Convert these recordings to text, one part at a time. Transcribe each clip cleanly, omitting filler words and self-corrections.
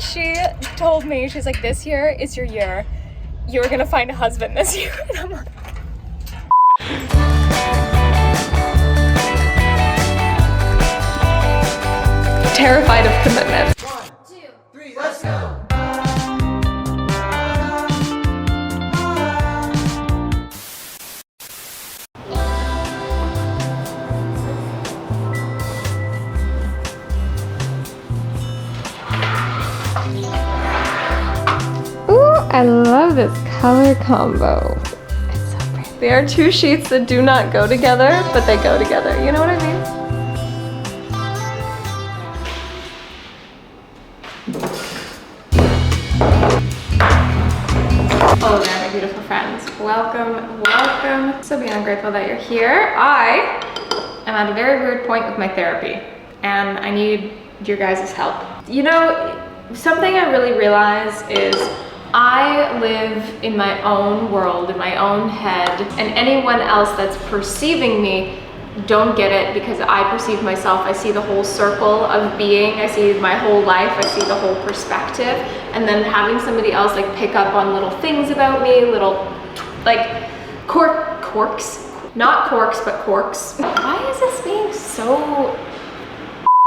she told me, she's like, this year is your year. You're gonna find a husband this year. And I'm like, terrified of commitment. 1, 2, 3, let's go! I love this color combo. It's so pretty. They are two sheets that do not go together, but they go together. You know what I mean? Hello there, my beautiful friends. Welcome, welcome. So beyond grateful that you're here. I am at a very weird point with my therapy, and I need your guys' help. You know, something I really realize is I live in my own world, in my own head, and anyone else that's perceiving me don't get it because I perceive myself. I see the whole circle of being, I see my whole life, I see the whole perspective, and then having somebody else like pick up on little things about me, little like quirks, not corks, but quirks. Why is this being so...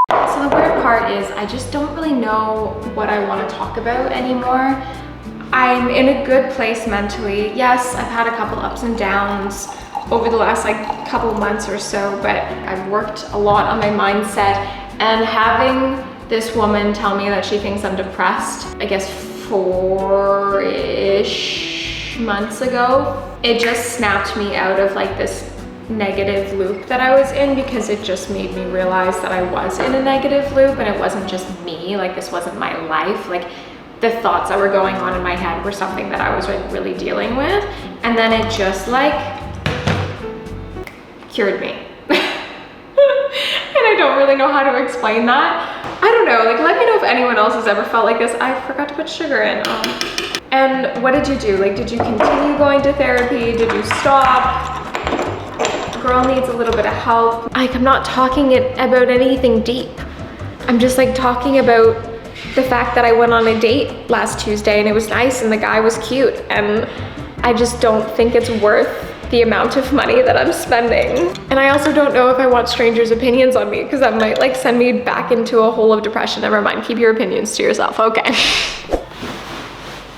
So the weird part is I just don't really know what I want to talk about anymore. I'm in a good place mentally. Yes, I've had a couple ups and downs over the last like couple months or so, but I've worked a lot on my mindset, and having this woman tell me that she thinks I'm depressed, I guess 4-ish months ago, it just snapped me out of like this negative loop that I was in, because it just made me realize that I was in a negative loop and it wasn't just me, like this wasn't my life. Like the thoughts that were going on in my head were something that I was like really dealing with, and then it just like cured me. And I don't really know how to explain that. I don't know, like let me know if anyone else has ever felt like this. I forgot to put sugar in. And what did you do? Like, did you continue going to therapy? Did you stop? Girl needs a little bit of help. Like, I'm not talking about anything deep. I'm just like talking about the fact that I went on a date last Tuesday and it was nice and the guy was cute, and I just don't think it's worth the amount of money that I'm spending. And I also don't know if I want strangers' opinions on me, because that might like send me back into a hole of depression. Never mind, keep your opinions to yourself, okay.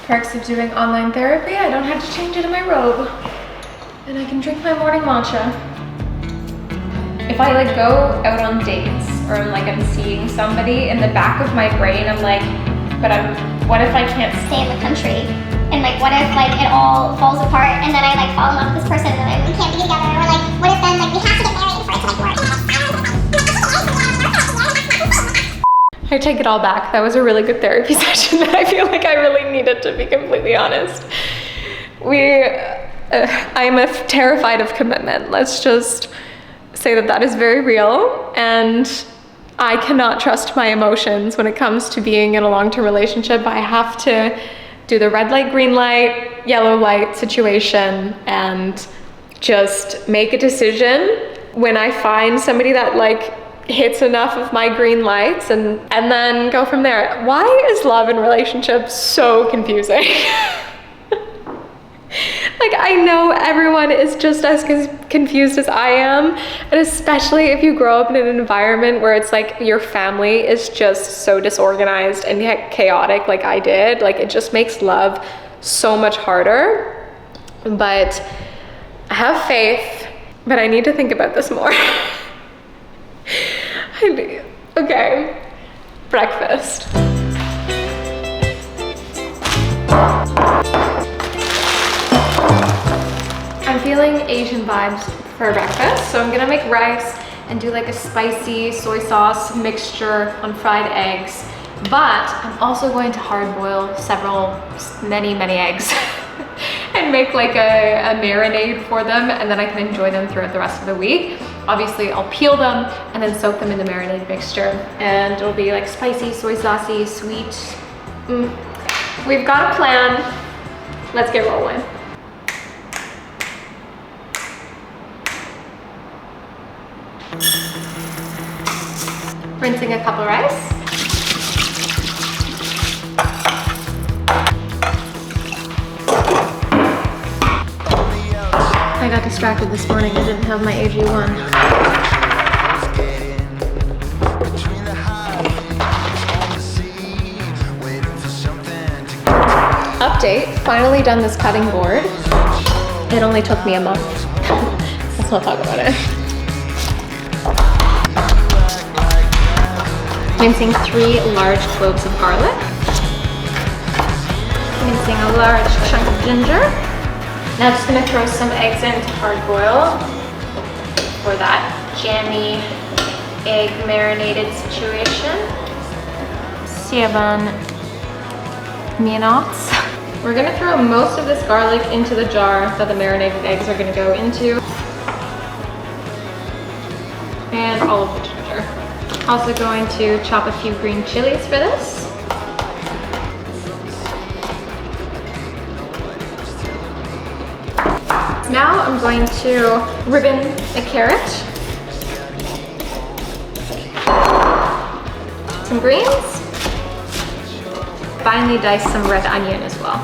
Perks of doing online therapy, I don't have to change it in my robe. And I can drink my morning matcha. If I like go out on dates or like I'm seeing somebody, in the back of my brain I'm like, but what if I can't stay in the country? And like what if like it all falls apart and then I like fall in love with this person and then we can't be together? Or like what if then like we have to get married for it to like work? I take it all back. That was a really good therapy session that I feel like I really needed, to be completely honest. I'm terrified of commitment. Let's just say that is very real, and I cannot trust my emotions when it comes to being in a long-term relationship. I have to do the red light, green light, yellow light situation and just make a decision when I find somebody that like hits enough of my green lights, and then go from there. Why is love and relationships so confusing? Like, I know everyone is just as confused as I am, and especially if you grow up in an environment where it's like your family is just so disorganized and chaotic like I did. Like, it just makes love so much harder. But I have faith, but I need to think about this more. Okay, breakfast. I'm feeling Asian vibes for breakfast, so I'm gonna make rice and do like a spicy soy sauce mixture on fried eggs. But I'm also going to hard boil many eggs and make like a marinade for them, and then I can enjoy them throughout the rest of the week. Obviously, I'll peel them and then soak them in the marinade mixture, and it'll be like spicy, soy saucy, sweet. We've got a plan. Let's get rolling. Rinsing a cup of rice. distracted this morning. I didn't have my AG1. Update, finally done this cutting board. It only took me a month. Let's not talk about it. Mincing 3 large cloves of garlic. Mincing a large chunk of ginger. Now just gonna throw some eggs in to hard boil for that jammy egg marinated situation. 7 minutes. We're gonna throw most of this garlic into the jar that the marinated eggs are gonna go into. And all of the ginger. Also going to chop a few green chilies for this. Now I'm going to ribbon a carrot, some greens, finely dice some red onion as well.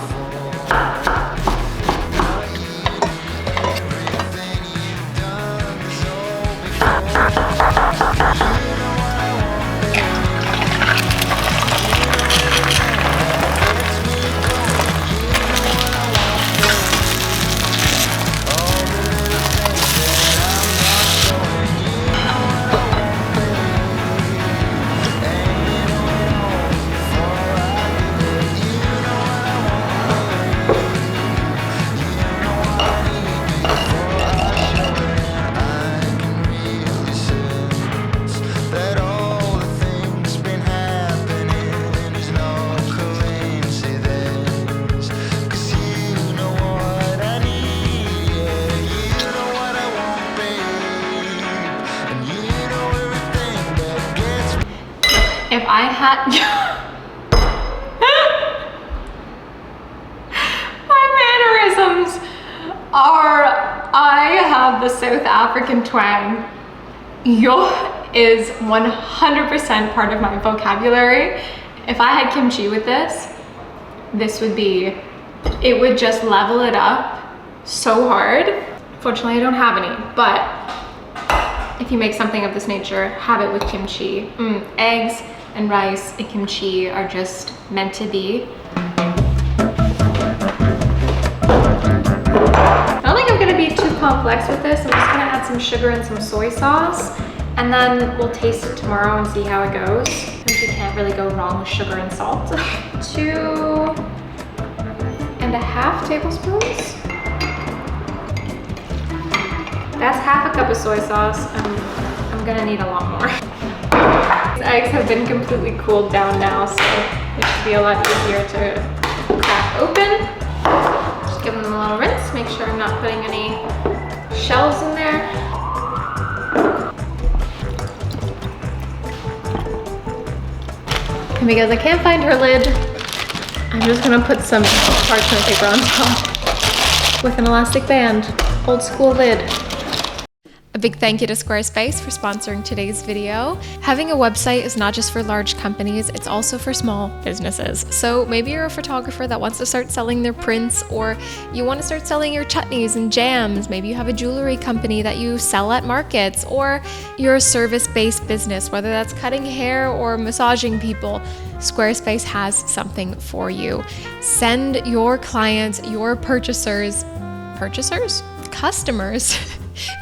If I had, my mannerisms are, I have the South African twang. Yo is 100% part of my vocabulary. If I had kimchi with this would be, it would just level it up so hard. Fortunately, I don't have any, but if you make something of this nature, have it with kimchi. Eggs and rice and kimchi are just meant to be. I don't think I'm gonna be too complex with this. I'm just gonna add some sugar and some soy sauce, and then we'll taste it tomorrow and see how it goes. I think you can't really go wrong with sugar and salt. 2.5 tablespoons. That's half a cup of soy sauce. I'm gonna need a lot more. These eggs have been completely cooled down now, so it should be a lot easier to crack open. Just give them a little rinse, make sure I'm not putting any shells in there. And because I can't find her lid, I'm just gonna put some parchment paper on top with an elastic band. Old school lid. A big thank you to Squarespace for sponsoring today's video. Having a website is not just for large companies, it's also for small businesses. So maybe you're a photographer that wants to start selling their prints, or you want to start selling your chutneys and jams. Maybe you have a jewelry company that you sell at markets, or you're a service-based business, whether that's cutting hair or massaging people. Squarespace has something for you. Send your clients, your customers,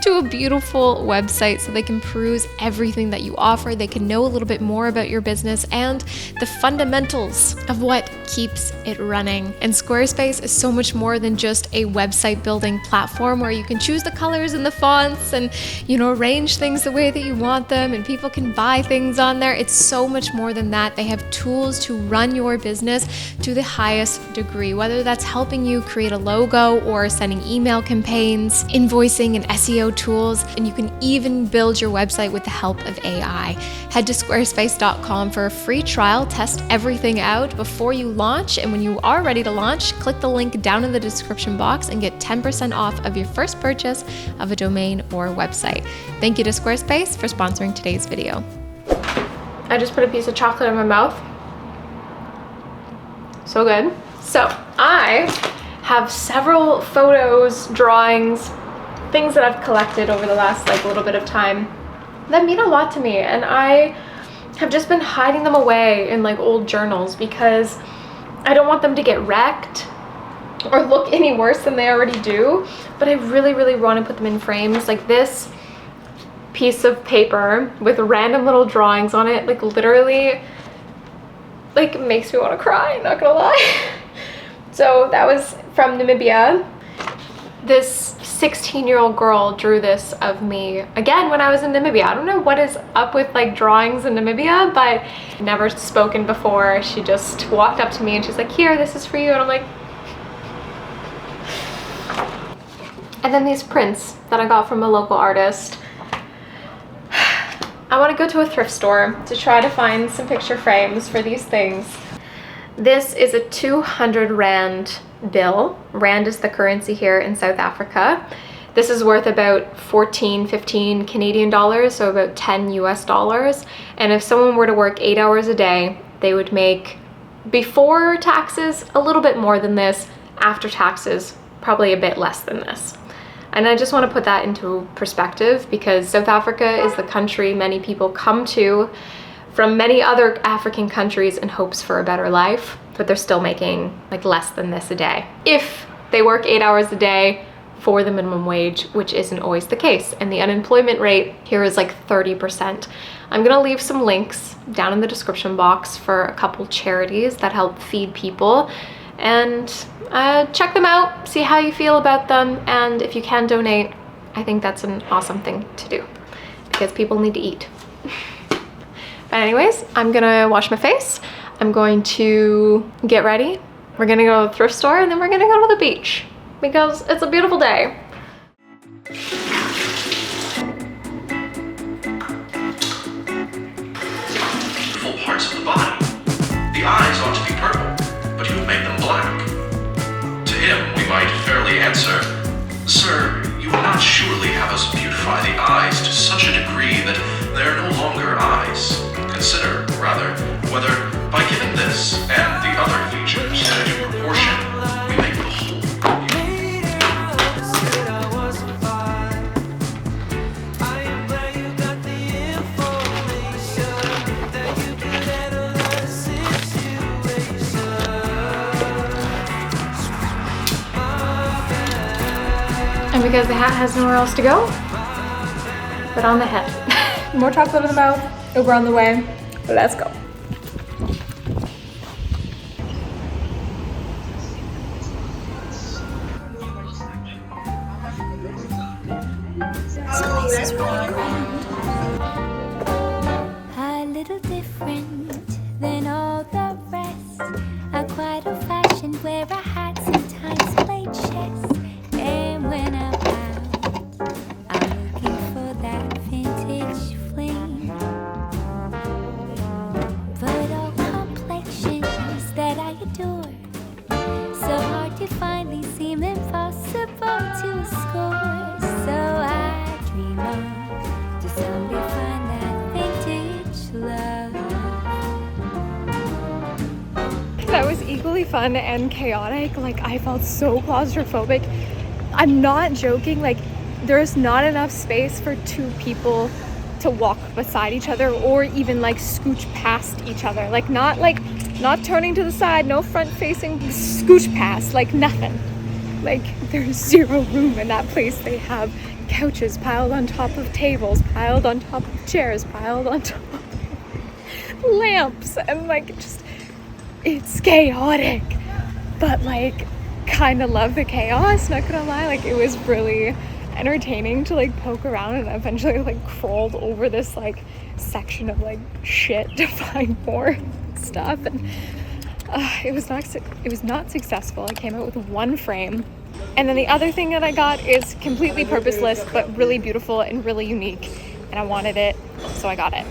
to a beautiful website so they can peruse everything that you offer. They can know a little bit more about your business and the fundamentals of what keeps it running. And Squarespace is so much more than just a website building platform where you can choose the colors and the fonts and, arrange things the way that you want them, and people can buy things on there. It's so much more than that. They have tools to run your business to the highest degree, whether that's helping you create a logo or sending email campaigns, invoicing and SEO tools, and you can even build your website with the help of AI. Head to squarespace.com for a free trial, test everything out before you launch, and when you are ready to launch, click the link down in the description box and get 10% off of your first purchase of a domain or website. Thank you to Squarespace for sponsoring today's video. I just put a piece of chocolate in my mouth. So good. So I have several photos, drawings, things that I've collected over the last like little bit of time that mean a lot to me, and I have just been hiding them away in like old journals because I don't want them to get wrecked or look any worse than they already do, but I really, really want to put them in frames. Like this piece of paper with random little drawings on it, like literally like makes me want to cry, not gonna lie. So that was from Namibia. This 16-year-old girl drew this of me again when I was in Namibia. I don't know what is up with like drawings in Namibia, but never spoken before. She just walked up to me and she's like, here, this is for you. And I'm like, and then these prints that I got from a local artist. I want to go to a thrift store to try to find some picture frames for these things. This is a 200 Rand bill. Rand is the currency here in South Africa. This is worth about 14, 15 Canadian dollars, so about 10 US dollars. And if someone were to work 8 hours a day, they would make, before taxes, a little bit more than this. After taxes, probably a bit less than this. And I just want to put that into perspective because South Africa is the country many people come to from many other African countries in hopes for a better life, but they're still making like less than this a day. If they work 8 hours a day for the minimum wage, which isn't always the case. And the unemployment rate here is like 30%. I'm gonna leave some links down in the description box for a couple charities that help feed people, and check them out, see how you feel about them, and if you can donate, I think that's an awesome thing to do because people need to eat. But anyways, I'm gonna wash my face. I'm going to get ready. We're gonna go to the thrift store and then we're gonna go to the beach because it's a beautiful day. Full parts of the body. The eyes ought to be purple, but you've made them black. To him, we might fairly answer, Sir, you will not surely have us beautify the eyes to such a degree that they are no longer eyes. Consider, rather, whether by giving this and the other features in due proportion, we make the whole And because the hat has nowhere else to go, put on the head. More chocolate in the mouth, Uber on the way. Let's go. This place is really grand. A little different than all the rest. I'm quite old-fashioned, wear a hat, sometimes play chess. And when I'm out, I'm looking for that vintage fling. But all complexions that I adore, so hard to find, these seem impossible to score. So I dream of to someday find that vintage love. That was equally fun and chaotic. Like, I felt so claustrophobic. I'm not joking, like there's not enough space for two people to walk beside each other or even like scooch past each other. Like not turning to the side, no front facing scooch past, like nothing. Like there's zero room in that place. They have couches piled on top of tables, piled on top of chairs, piled on top of lamps, and like just, it's chaotic, but like kind of love the chaos, not gonna lie. Like it was really entertaining to like poke around, and eventually like crawled over this like section of like shit to find more stuff, and it was not successful. I came out with one frame, and then the other thing that I got is completely purposeless but really beautiful and really unique, and I wanted it, so I got it.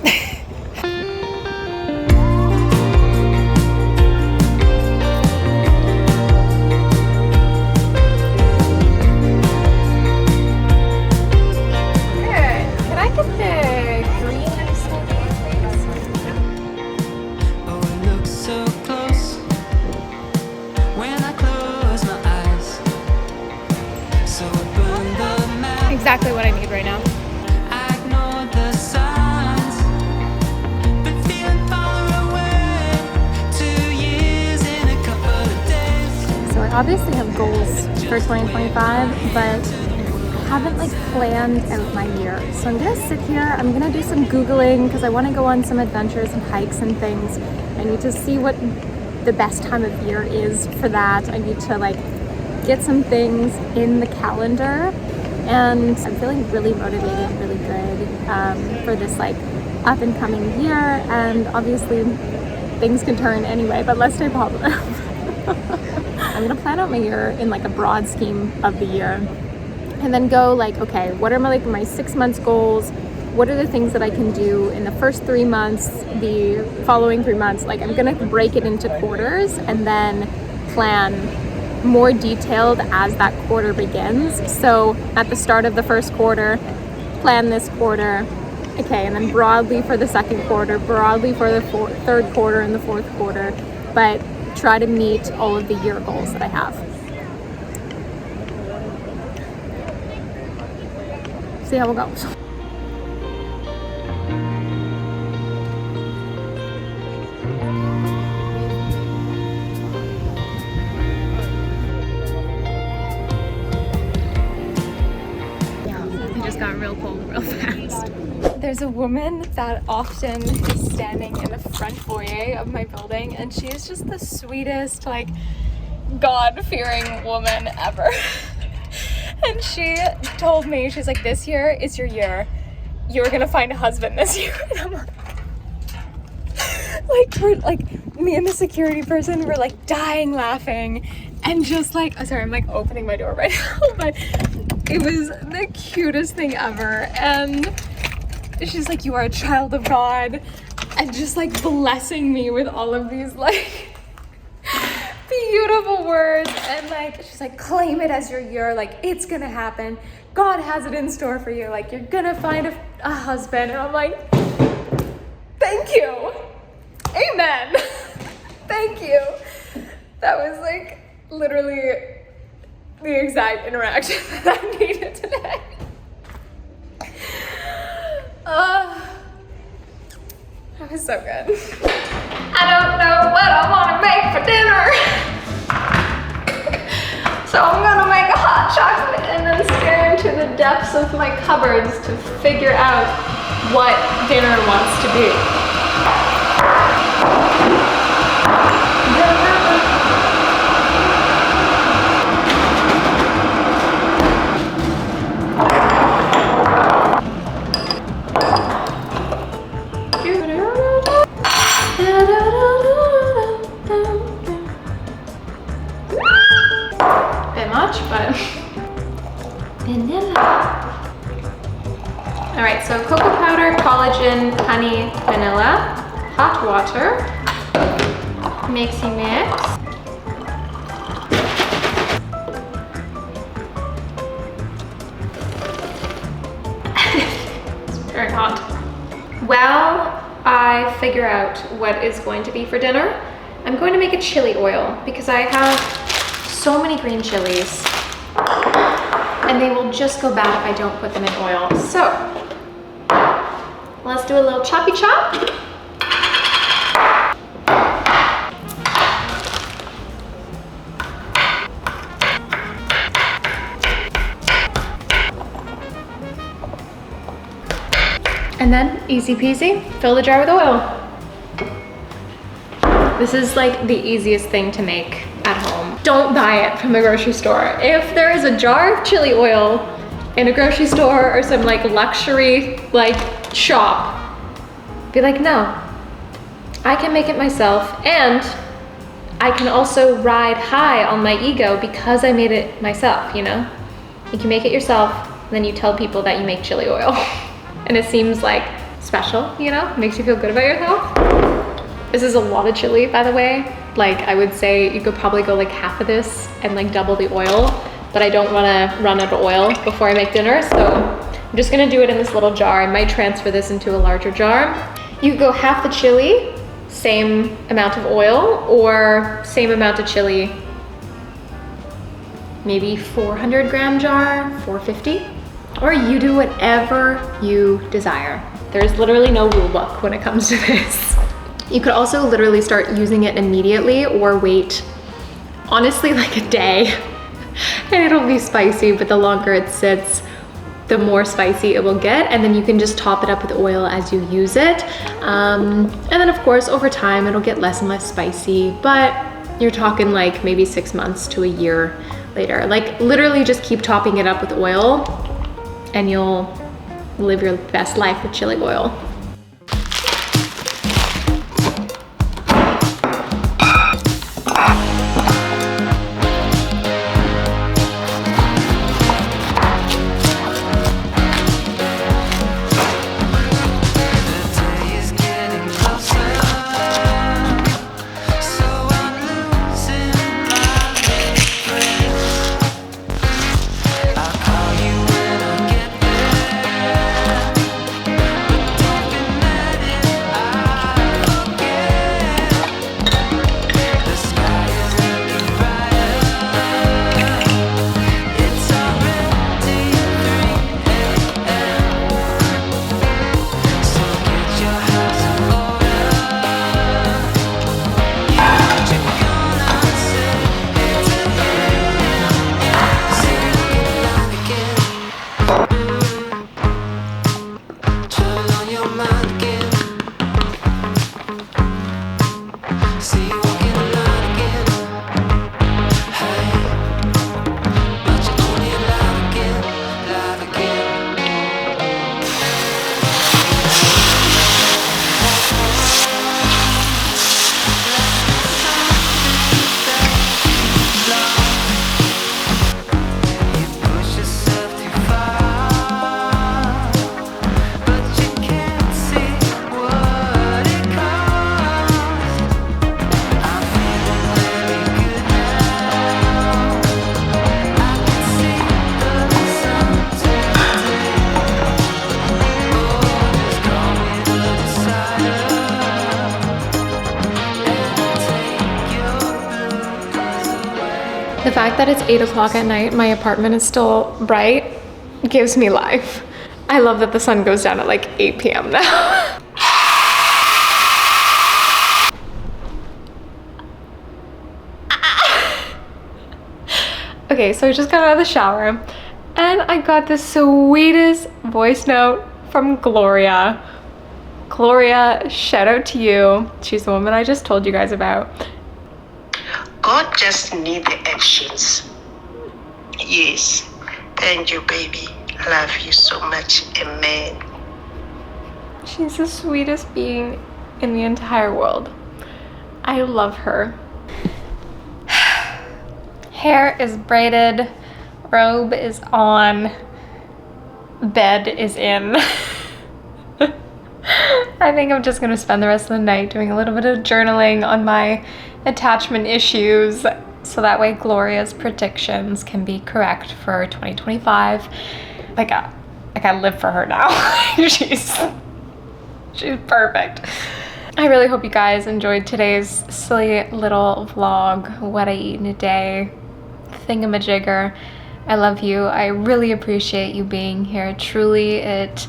exactly what I need right now. I ignored the signs, been feeling far away. 2 years in a couple of days. So I obviously have goals for 2025, but I haven't like planned out my year. So I'm gonna sit here, I'm gonna do some Googling because I wanna go on some adventures and hikes and things. I need to see what the best time of year is for that. I need to like get some things in the calendar, and I'm feeling really motivated, really good for this like up and coming year. And obviously things can turn anyway, but let's stay positive. I'm gonna plan out my year in like a broad scheme of the year, and then go like, okay, what are my 6 months goals? What are the things that I can do in the first 3 months, the following 3 months? Like I'm gonna break it into quarters and then plan more detailed as that quarter begins. So at the start of the first quarter, plan this quarter, okay, and then broadly for the second quarter, broadly for the third quarter and the fourth quarter, but try to meet all of the year goals that I have. See how it goes. It just got real cold real fast. There's a woman that often is standing in the front foyer of my building, and she is just the sweetest, like, God-fearing woman ever. And she told me, she's like, this year is your year. You're gonna find a husband this year. And I'm like, me and the security person were like dying laughing, and just like, oh, sorry, I'm like opening my door right now, but it was the cutest thing ever. And she's like, you are a child of God, and just like blessing me with all of these like beautiful words. And like, she's like, claim it as your year, like it's gonna happen. God has it in store for you. Like you're gonna find a husband. And I'm like, thank you. Amen. Thank you. That was like literally the exact interaction that I needed today. That was so good. I don't know what I want to make for dinner. So I'm gonna make a hot chocolate and then stare into the depths of my cupboards to figure out what dinner wants to be. Bit much, but vanilla. All right, so cocoa powder, collagen, honey, vanilla, hot water, mixy mix. It's very hot. While I figure out what is going to be for dinner, I'm going to make a chili oil because I have so many green chilies and they will just go bad if I don't put them in oil. So let's do a little choppy chop. And then easy peasy, fill the jar with oil. This is like the easiest thing to make at home. Don't buy it from the grocery store. If there is a jar of chili oil in a grocery store or some like luxury like shop, be like, no, I can make it myself, and I can also ride high on my ego because I made it myself, you know? You can make it yourself, and then you tell people that you make chili oil. And it seems like special, you know? Makes you feel good about yourself. This is a lot of chili, by the way. Like, I would say you could probably go like half of this and like double the oil, but I don't wanna run out of oil before I make dinner, so I'm just gonna do it in this little jar. I might transfer this into a larger jar. You could go half the chili, same amount of oil, or same amount of chili, maybe 400 gram jar, 450. or you do whatever you desire. There's literally no rule book when it comes to this. You could also literally start using it immediately or wait, honestly, like a day, and it'll be spicy, but the longer it sits, the more spicy it will get, and then you can just top it up with oil as you use it. And then of course, over time, it'll get less and less spicy, but you're talking like maybe 6 months to a year later. Like literally just keep topping it up with oil and you'll live your best life with chili oil. The fact that it's 8 o'clock at night, my apartment is still bright, gives me life. I love that the sun goes down at like 8 p.m. now. Okay, so I just got out of the shower and I got the sweetest voice note from Gloria. Gloria, shout out to you. She's the woman I just told you guys about. God just need the actions. Yes. Thank you, baby. I love you so much. Amen. She's the sweetest being in the entire world. I love her. Hair is braided, robe is on, bed is in. I think I'm just gonna spend the rest of the night doing a little bit of journaling on my attachment issues so that way Gloria's predictions can be correct for 2025. Like I live for her now. She's perfect. I really hope you guys enjoyed today's silly little vlog, what I eat in a day, thingamajigger. I love you. I really appreciate you being here. Truly, it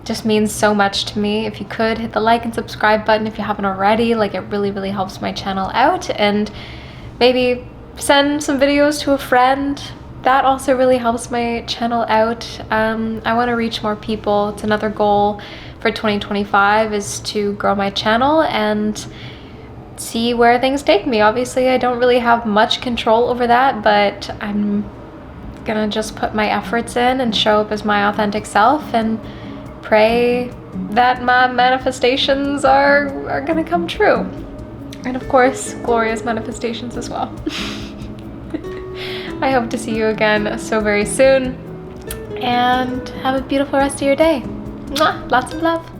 just means so much to me. If you could hit the like and subscribe button if you haven't already, like it really helps my channel out, and maybe send some videos to a friend. That also really helps my channel out. I want to reach more people. It's another goal for 2025 is to grow my channel and see where things take me. Obviously, I don't really have much control over that, but I'm gonna just put my efforts in and show up as my authentic self and pray that my manifestations are gonna come true. And of course, Gloria's manifestations as well. I hope to see you again so very soon, and have a beautiful rest of your day. Mwah! Lots of love.